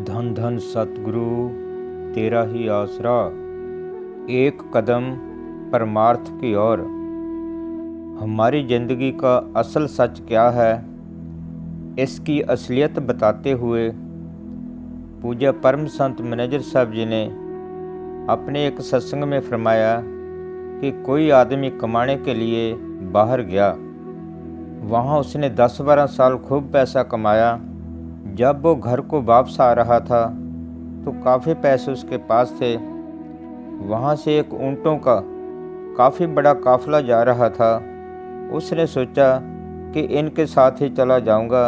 धन धन सतगुरु तेरा ही आसरा, एक कदम परमार्थ की ओर। हमारी ज़िंदगी का असल सच क्या है, इसकी असलियत बताते हुए पूज्य परम संत मैनेजर साहब जी ने अपने एक सत्संग में फरमाया कि कोई आदमी कमाने के लिए बाहर गया। वहाँ उसने 10-12 साल खूब पैसा कमाया। जब वो घर को वापस आ रहा था तो काफ़ी पैसे उसके पास थे। वहाँ से एक ऊँटों का काफ़ी बड़ा काफ़िला जा रहा था। उसने सोचा कि इनके साथ ही चला जाऊँगा,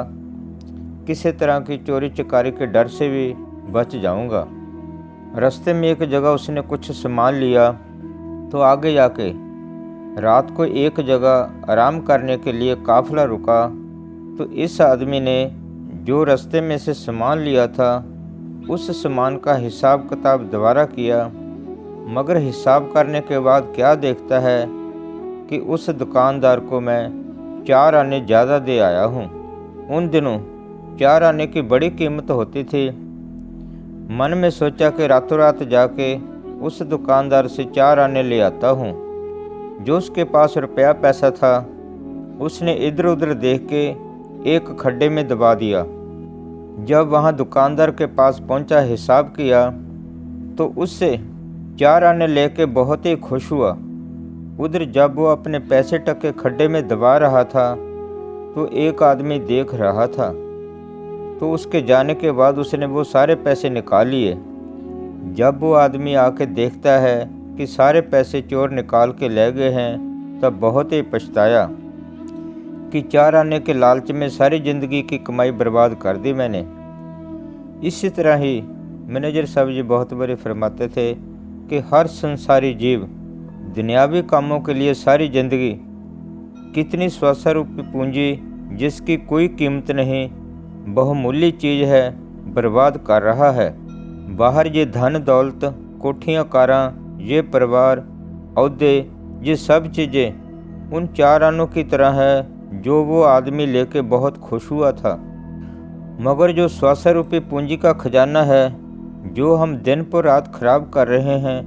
किसी तरह की चोरी चकारी के डर से भी बच जाऊँगा। रास्ते में एक जगह उसने कुछ सामान लिया तो आगे जाके रात को एक जगह आराम करने के लिए काफ़िला रुका। तो इस आदमी ने जो रास्ते में से सामान लिया था उस सामान का हिसाब किताब दोबारा किया, मगर हिसाब करने के बाद क्या देखता है कि उस दुकानदार को मैं 4 आने ज़्यादा दे आया हूँ। उन दिनों 4 आने की बड़ी कीमत होती थी। मन में सोचा कि रातों रात जाके उस दुकानदार से 4 आने ले आता हूँ। जो उसके पास रुपया पैसा था उसने इधर उधर देख के एक खड्डे में दबा दिया। जब वहाँ दुकानदार के पास पहुँचा, हिसाब किया तो उससे 4 आने लेके बहुत ही खुश हुआ। उधर जब वो अपने पैसे टके खड्डे में दबा रहा था तो एक आदमी देख रहा था। तो उसके जाने के बाद उसने वो सारे पैसे निकाल लिए। जब वो आदमी आके देखता है कि सारे पैसे चोर निकाल के ले गए हैं, तब बहुत ही पछताया कि 4 आने के लालच में सारी ज़िंदगी की कमाई बर्बाद कर दी मैंने। इसी तरह ही मैनेजर साहब जी बहुत बड़े फरमाते थे कि हर संसारी जीव दुनियावी कामों के लिए सारी ज़िंदगी कितनी स्वस्वरूपी पूंजी जिसकी कोई कीमत नहीं, बहुमूल्य चीज़ है, बर्बाद कर रहा है। बाहर ये धन दौलत, कोठियाँ कारां, ये परिवार, औहदे, ये सब चीज़ें उन 4 आनों की तरह है जो वो आदमी लेके बहुत खुश हुआ था। मगर जो स्वस्वरूपी पूंजी का खजाना है, जो हम दिन पर रात खराब कर रहे हैं,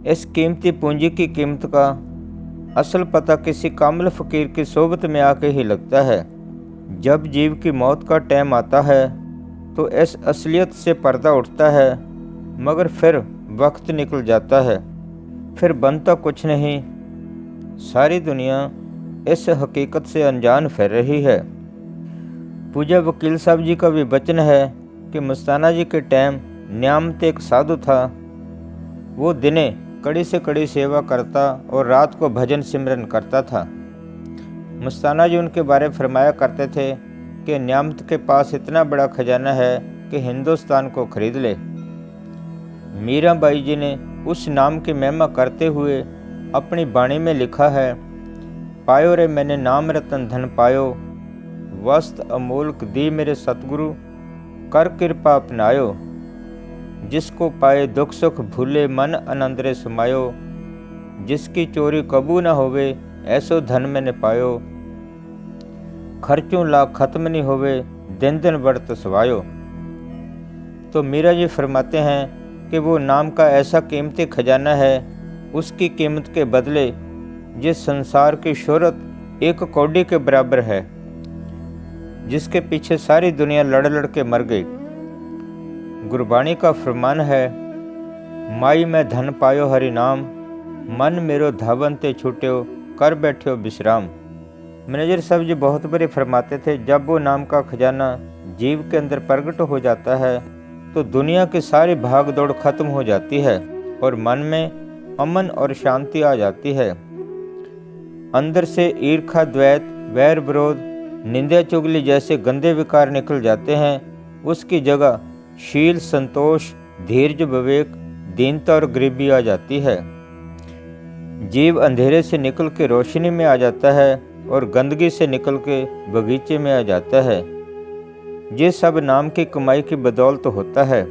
इस कीमती पूंजी की कीमत का असल पता किसी कामिल फ़कीर की सोबत में आके ही लगता है। जब जीव की मौत का टाइम आता है तो इस असलियत से पर्दा उठता है, मगर फिर वक्त निकल जाता है, फिर बनता कुछ नहीं। सारी दुनिया इस हकीकत से अनजान फिर रही है। पूज्य वकील साहब जी का भी वचन है कि मस्ताना जी के टाइम न्यामत एक साधु था। वो दिने कड़ी से कड़ी सेवा करता और रात को भजन सिमरन करता था। मस्ताना जी उनके बारे में फरमाया करते थे कि न्यामत के पास इतना बड़ा खजाना है कि हिंदुस्तान को खरीद ले। मीराबाई जी ने उस नाम की महिमा करते हुए अपनी बाणी में लिखा है, पायो रे मैंने नाम रतन धन पायो, वस्त अमोलक दी मेरे सतगुरु, कर कृपा अपनायो। जिसको पाए दुख सुख भूले मन आनंद रे समायो, जिसकी चोरी कबू न होवे ऐसो धन मैंने पायो। खर्चों लाख खत्म नहीं होवे दिन दिन बढ़त सवायो। तो मीरा जी फरमाते हैं कि वो नाम का ऐसा कीमती खजाना है, उसकी कीमत के बदले जिस संसार की शोहरत 1 कौड़ी के बराबर है, जिसके पीछे सारी दुनिया लड़ लड़ के मर गई। गुरबाणी का फरमान है, माई मैं धन पायो हरि नाम, मन मेरो धावन ते छूट्यो, कर बैठ्यो विश्राम। मैनेजर साहब जी बहुत बड़े फरमाते थे, जब वो नाम का खजाना जीव के अंदर प्रकट हो जाता है तो दुनिया की सारी भाग दौड़ खत्म हो जाती है और मन में अमन और शांति आ जाती है। अंदर से ईर्खा, द्वैत, वैर, विरोध, निंदा, चुगली जैसे गंदे विकार निकल जाते हैं। उसकी जगह शील, संतोष, धीरज, विवेक, दीनता और गरीबी आ जाती है। जीव अंधेरे से निकल के रोशनी में आ जाता है और गंदगी से निकल के बगीचे में आ जाता है। ये सब नाम की कमाई की बदौलत होता है।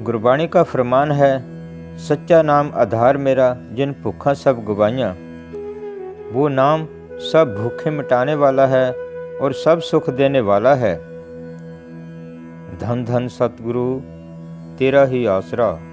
गुरबाणी का फरमान है, सच्चा नाम आधार मेरा, जिन भूखा सब गवाइयाँ। वो नाम सब भूखे मिटाने वाला है और सब सुख देने वाला है। धन धन सतगुरु तेरा ही आसरा।